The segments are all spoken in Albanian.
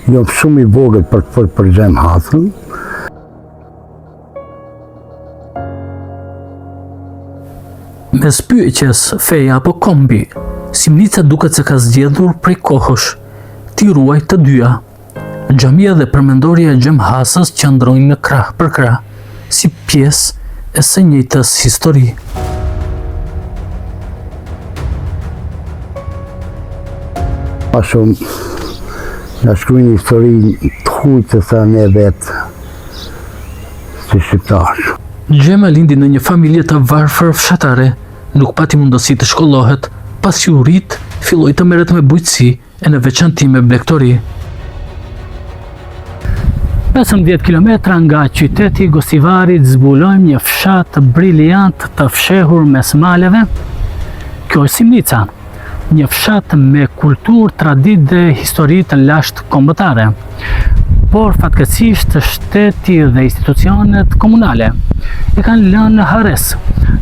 Jo shumë i vogël për Xhem Hasën. Mes pyetjes feja apo kombi, Simnica duket se ka zgjedhur prej kohësh t'i ruaj të dyja. Xhamia dhe përmendoria e Xhem Hasës qëndrojnë në krah për krah, si pjesë e së njëjtës histori. Pa shumë në shkruajnë histori të hujtë se sa ne vetë si shqiptarë. Xhema lindi në një familje të varfër fshatare, nuk pati mundësi të shkollohet, pasi u rit, filloi të merret me bujqësi e në veçanti me blegtori. 15 kilometra nga qyteti Gosivarit zbulojmë një fshat briliant të fshehur mes maleve. Kjo është Simnica, një fshat me kulturë, traditë dhe histori të lashtë kombëtare. Por fatkeqësisht shteti dhe institucionet komunale e kanë lënë në harres.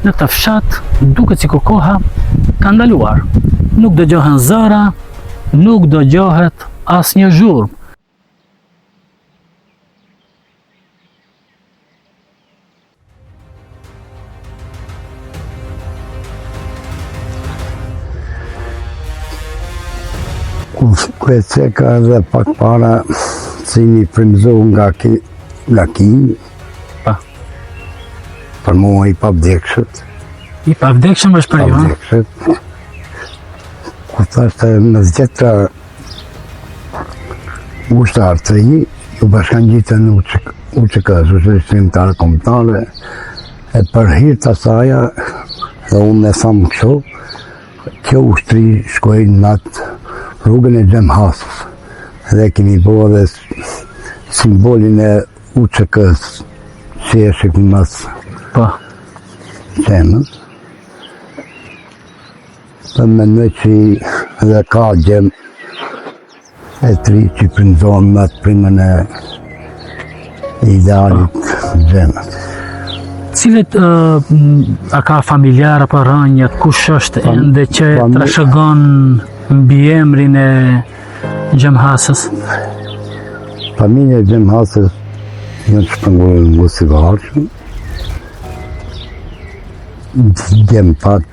Në këtë fshat duket sikur koha ka ndaluar. Nuk dëgjohen zëra, nuk dëgjohet asnjë zhurmë. Kërëse ka edhe pak para si një frymëzohu nga ki, për mua i pavdekshët. I pavdekshëm është për ju, Pavdekshët. Kur thashtë në zgjetra ushtarë të ri, ju bashkan gjithë në UÇK, Shoqërisë Kombëtare, e për hir të asaja, dhe unë e thamë kështu, kjo ushtri shkoj në atë rrugën e Xhem Hasës, dhe kemi bo dhe simbolin e UÇK-s që e shikë mas qenës. Dhe mendoj që edhe ka gjem e tri që frymëzohen me atë primën e idealit Xhemës. Cilet a ka familjar apo rënjët, kush është ende që trashëgon mbi emrin e Xhem Hasës? Familja e Xhem Hasës janë shpënguar në Gosivarë. Djem pat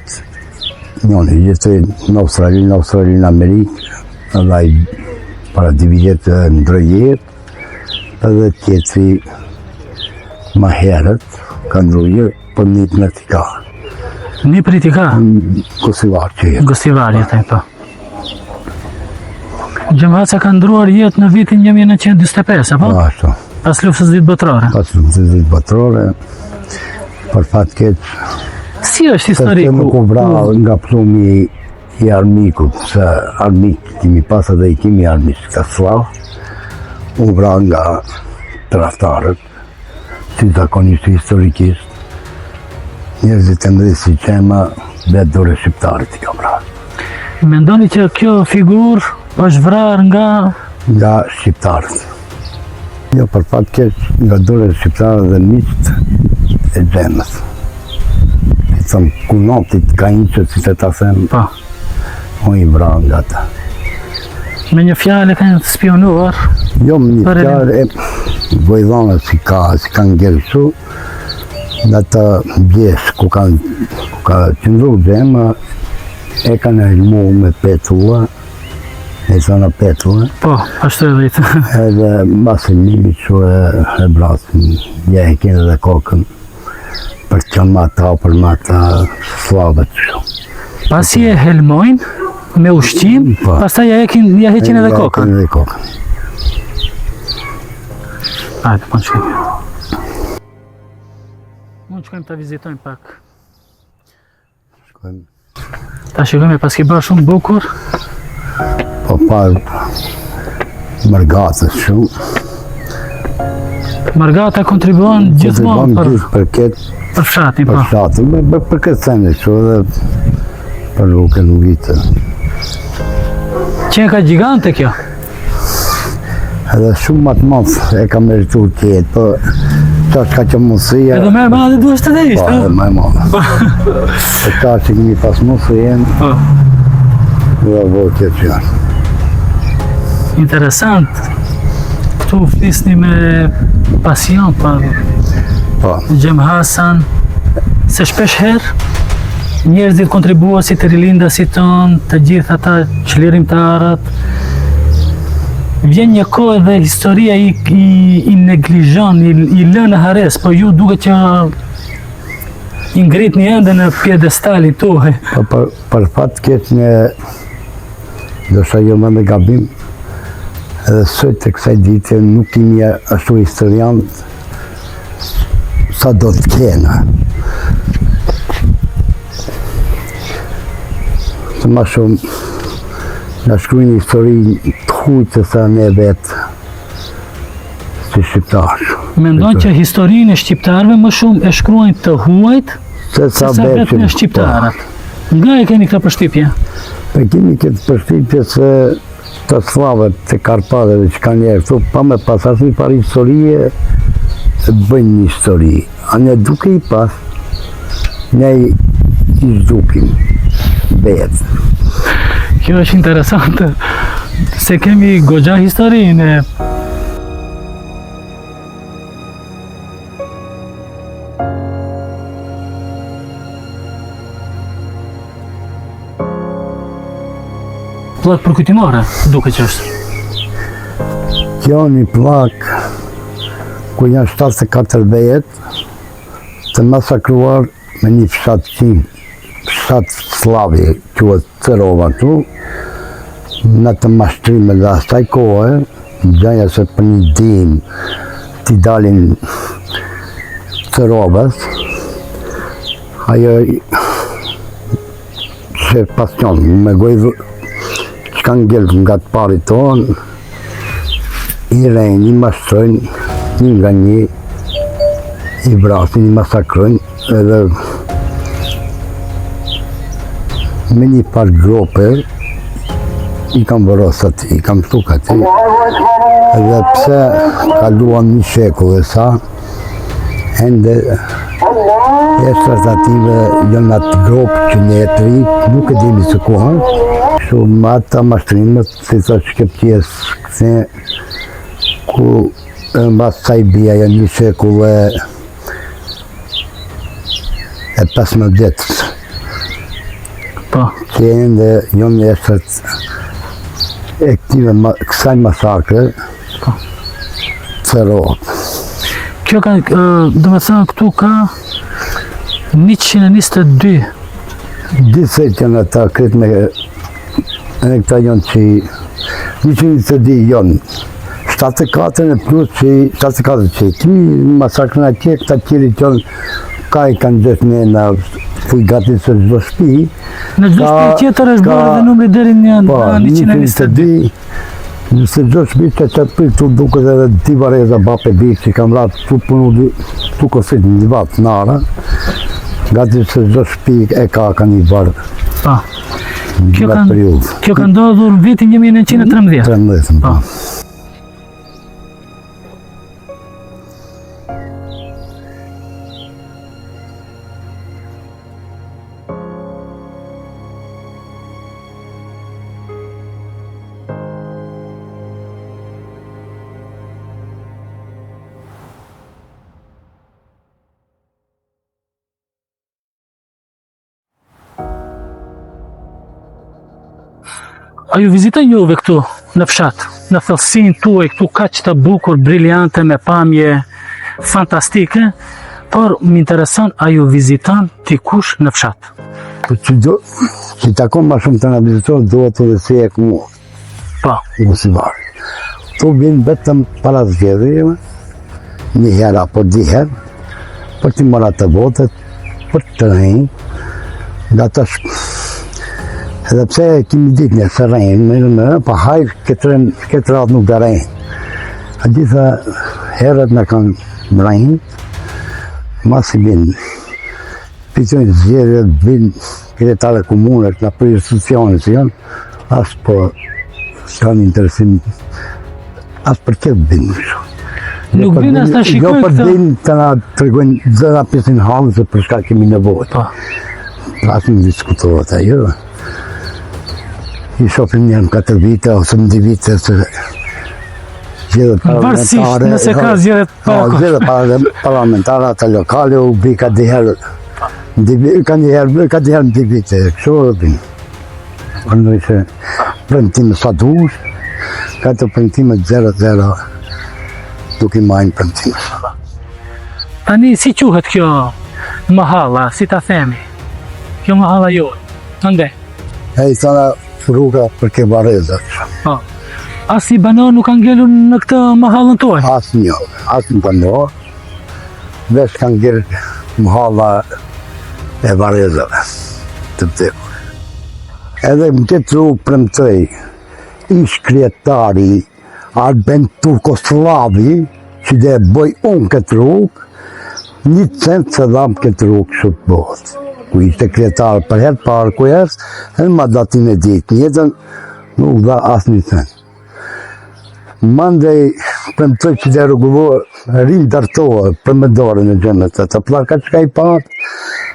njëri jetoj në Australi, në Amerikë, edhe ai para dividet ndrojjet, edhe tjetri më herët ka ndrojje për një të t'i ka. Një për t'i ka? Gosivarë që jetë. Gosivarë jetë, po. Xhem Hasa ka ndruar jetë në vitin 1945, apo? Ashtu. Pas luftës së dytë botërore. Pas luftës së dytë botërore, për fat keq. Si është historiku? Se nuk u vra nga plumi i armikut, se armik kimi pas edhe i kimi armik ka slav, u vra nga traftarët, si zakonisht historikisht, njerëzit e mëdhenj si Xhema vetë dore shqiptarit i ka vrarë. Mendoni që kjo figurë është vrarë nga shqiptarët. Jo, për fat keq nga dore shqiptarët dhe miqt e Xhemës. Thëmë, kunotit ka një që si të ta them, unë i vra nga ta. Me një fjallë e kanë spionuar? Jo, me një fjallë e vojdhane si kanë gjelësu, dhe të bjesë ku ka qëndru Xhema, e kanë elmu me petua, e zona petua. Po, ashtu e dhitë. Edhe mbasi mimi që e brasin, ja e kene dhe kokën, për që ma ta, për ma ta slavët shumë. Pasi e helmojnë me ushqim, pastaj ja heqin edhe kokën. Edhe kokën. Hajde, po në shkojmë. Mund shkojmë të vizitojmë pak. Shkojmë. Ta shikojmë pas ki bërë shumë bukur. Po parë mërgatës shumë. Mërgata kontribuon gjithmonë për fshatin, po. Për fshatin, për këtë sene shumë dhe për rrugën në vitë. Qenë ka gjigante kjo? Edhe shumë matë madhë e ka meritur tjetë, po qash ka që mundësia... Edhe merë madhe duesh të dhe ishtë? Po, edhe me madhe. E qash që këmi pas mundësien, dhe vërë tjetë që janë. Interesant. këtu flisni me pasion për Po, Xhem Hasan, se shpesh herë njerëzit kontribuosit të rilindasit tonë, të gjithë ata çlirimtarët, vjen një kohë dhe historia i neglizhon, i lë në hares, po ju duket që i ngritni ende në pjedestalin tuaj. po për fat keq një, do sa jo më me gabim, edhe sot të kësaj dite nuk kemi ashtu historian sa do të kena. Të ma shumë nga shkrujnë histori të hujtë sa ne vetë si shqiptarë. Mendon që historinë e shqiptarëve më shumë e shkruajnë të huajt Se se sa vetë në shqiptarët. Nga e keni këtë përshtypje? Po kemi këtë përshtypje se të slavët, të Karpatëve që kanë njerë këtu, pa me pas asnjë farë historie, bëjnë një histori. A ne duke i pas, ne i zdukim vetë. Kjo është interesante, se kemi goxha historinë e plak përkujtimore, duke që është. Kjo një plak ku janë 74 vejet të masakruar me një fshat slavi, quhet Cerova tu, në të mashtrime dhe asaj kohë, gjaja se për një dim t'i dalin Cerovës, ajo që pasion, me gojë që kanë ngellë nga të pari tonë, i rejnë, i mashtrojnë, një nga një, i vrasin, i masakrojnë, edhe me një par grope, i kam vëros aty, i kam shtuk aty, edhe pse kaluan një shekull e sa, ende eshtrat ative janë atë gropë që ne e të rritë, nuk e dimi se ku hanë, shumë ma ata mashtrimet, si të shkeptjes, këse ku në bas saj bia janë një shekull e 15 ditës. Po, Që ende janë eshtrat e kësaj masakre, Cerova. kjo ka, do me thënë këtu ka 122. Diset janë ata kretë me, e këta janë që 122 janë 74 e plus që 74 që kimi masakrën atje, këta tjeri që janë ka i kanë gjithë me në fuj gati se çdo shtëpi. Në çdo shtëpi tjetër është bërë dhe numri deri në 122. Nëse çdo shtëpi që të prit tu duket edhe di vareza bape bik që kam ratë tu punu tu kosit një vatë nara, gati se çdo shtëpi e ka një varë. Po. Kjo ka ndodhur në vitin 1913. 13. Po. A ju vizitojnë juve këtu në fshat, në thellësinë tuaj këtu kaq të bukur, briljante, me pamje fantastike, por më intereson a ju viziton dikush në fshat? Po që takon ma shumë të nga vizitojnë, duhet të dhe se e ku Po, Gosivari. Tu vinë vetëm para zgjedhjeve, një herë apo di herë, për t'i marrë të votet, për të rejnë, nga të edhe pse kemi ditë një se rejnë, pa hajrë këtë ratë nuk dhe rejnë. A gjitha herët në kanë rejnë, mas i vinë, pitojnë zgjedhjet, vinë kretarë komunët, në për institucionet që janë, asë po s'kanë interesim, asë për këtë vinë. nuk vinë as të shikoj Jo për këtë. vinë të nga të regojnë dhe nga pjesin halë se për shka kemi nevojë. Po, Asë në diskutohet ajo. I shofim një në 4 vite ose në 2 vite se zgjedhjet parlamentare. Nëse ka zgjedhjet zgjedhjet parlamentare atë lokale u bi ka diherë në dy vite, kështu e bin. Andoj se premtime sa dush, ka të premtime 0-0 duke majnë premtime. Tani si quhet kjo mahalla, si ta themi? Kjo mahalla jo, ande? E i thana rruga për ke Varezat. Po. As i banor nuk kanë ngelur në këtë mahallën tuaj? Asë një banor, veç kanë ngelur mahalla e Varezave, të vdekur. Edhe më këtë rrugë premtoj, ish krijetari Arben Turkoslavi, që dhe bëj unë këtë rrugë, 1 cent se dham këtë rrugë kështu të bëhet. Ku ishte krijetar për herë parë ku jesë, edhe ma datin e ditë njëtën, nuk dha asë 1 cent. Mandej premtoj që dhe rrugëvor rinë dartohë për me dorën e gjemet të plaka që ka i parë,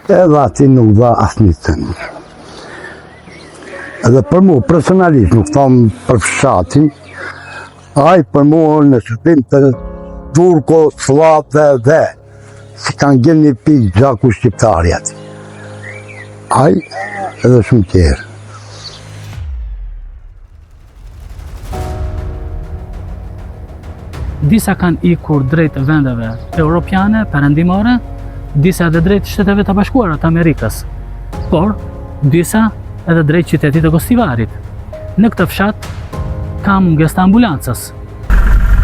edhe ati nuk dha asë 1 cent. Edhe për mu, personalisht, nuk thamë për fshatin, aj për mu në shërbim të Turko, Slavë dhe si kanë gjenë një pikë gjaku shqiptarjat. Aj edhe shumë tjerë. Disa kanë ikur drejt vendeve europiane, perëndimore, disa edhe drejt Shteteve të Bashkuara të Amerikës, por disa edhe drejt qytetit të Gostivarit. Në këtë fshat ka mungesë të ambulancës.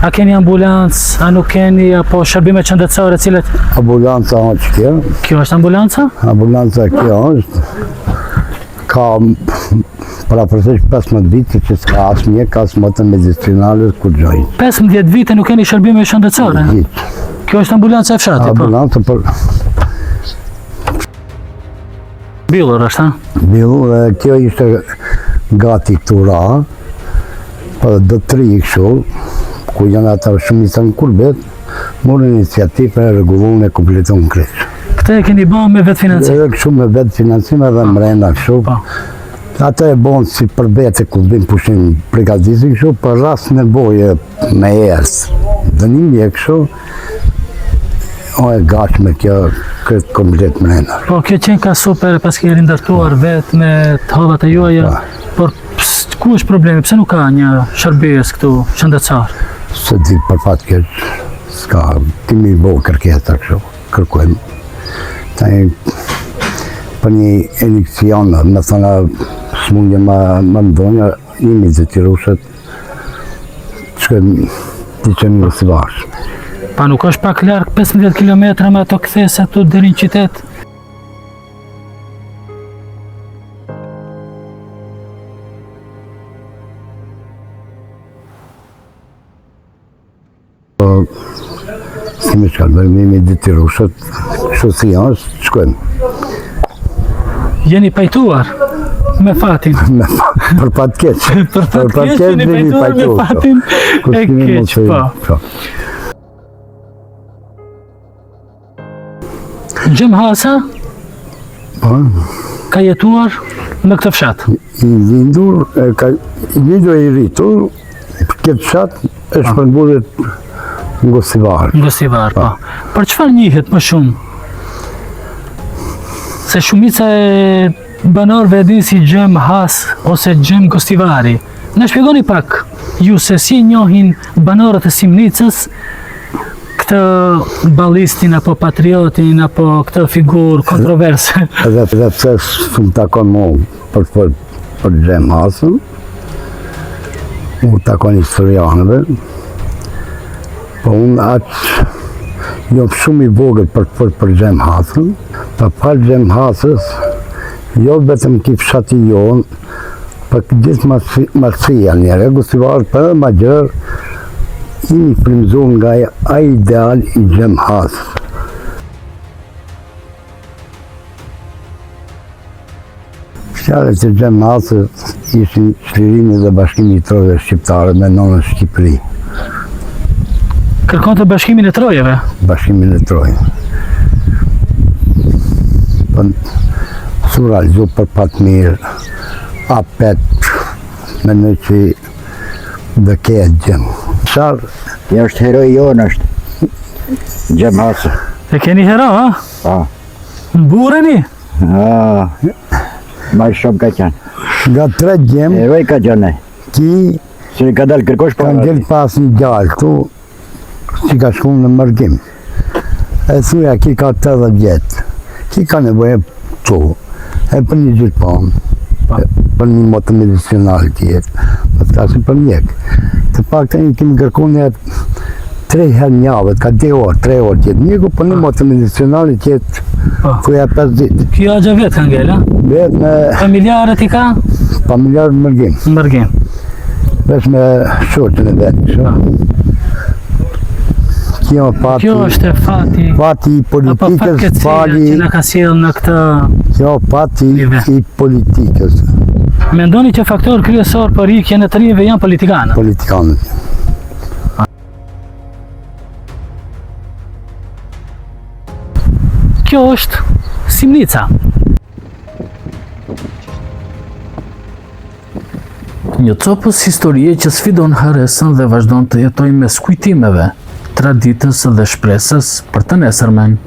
A keni ambulancë, a nuk keni, apo shërbime qendrore cilet? Ambulanca është kjo. Kjo është ambulanca? Ambulanca kjo është. Ka para përseq 15 vite që s'ka asë mjek, asë më të medicinale kur gjojnë. 15 vite nuk keni shërbime qendrore? Kjo është ambulanca e fshatit, po? Ambulanca për... Bilur është, ha? Bilur, dhe kjo ishte gati tura, për do 3 kështu, ku janë ata shumica në kurbet, morën iniciativë për rregulluar e kompleton kreç. Këtë e keni bërë me vetë financim? Edhe kështu me vetë financim edhe mrena kështu. Ata e bon si për vete ku bim pushim përgatitje kështu, për rast nevoje me erës. Dënimi e kështu, o e gatshme kjo këtë komplet mrena. Po, kjo qenë ka super pas ke rindartuar vetë me të hovat e juaja, por ku është problemi? Pse nuk ka një shërbes këtu qendror? Se di për fat keq, s'ka, kimi bo kërkesa kështu, kërkojmë. Tani, për një injekcion, me thëna, smundje më ndonja, jemi detyruar që të qenë në Gostivar. Pa nuk është pak larg 15 kilometra me ato kthesa tu deri në qytet? Si me shkallëbërmi me detyruar, kështu si është, shkojmë. Jeni pajtuar me fatin? Për fat keq. Për fat keq jeni pajtuar me fatin e keq, po. Gjemhasa ka jetuar në këtë fshat? I lindur e i rritur, këtë fshat është përmburit në Gostivar. Në Gostivar, po. Për çfarë njihet më shumë? Se shumica e banorëve e din si Gjemhas ose Gjem Gostivari. Na shpjegoni pak ju se si njohin banorët e Simnicës këtë ballistin apo patriotin apo këtë figurë kontroverse. Edhe pse s'm takon mu për Gjemhasën, mu takon historianëve, po unë atë jom shumë i vogël për Gjemhasën, për Gjemhasës, jo vetëm ki fshati jonë, për gjithë marësia njëre, Gostivar për ma gjërë, i primzuar nga ai ideal i Gjemhasës. Fjalët e Gjemhasës ishin çlirimi dhe bashkimi i trojeve shqiptare me nonën Shqipëri. Kërkon të bashkimin e trojeve? Bashkimin e trojeve. Su realizu për pak mirë, apet, mendoj që dhe ketë gjemë. Bashar, Kjo është heroi jonë është. Gjemhasë. E keni hero, ha? Pa. Mbureni? Ma shumë ka qenë. nga 3 gjem, Heroi ka qenë. ki Si ka dalë kërkosh kanë para. del pas një gjallë këtu, si ka shku në mërgim. E thuja, ki ka 80 vjetë, ki ka nevoje këtu, e për një gjithë panë, për një motë medicinal tjetë, më të tasim për mjek. Të pak të një kemi kërku një 3 herë njave, ka 2 orë, 3 orë tjetë mjeku, për një motë medicinal tjetë, thuja 5 ditë. Kjo agja vetë kanë gjelë, ha? Vetë me Familjarët i ka? familjarë në mërgim, Në mërgim. veç me shoqën e vetë. Kjo pati, Kjo është e fati, pati i apo politikës, fatkeqësia që na ka sjellë në këtë. kjo pati i politikës, Mendoni që faktor kryesor për ikjen e të rinjve janë politikanët? politikanët. Kjo është Simnica. Një copës historie që sfidon harresën dhe vazhdon të jetojë mes kujtimeve, traditës dhe shpresës për të nesërmen.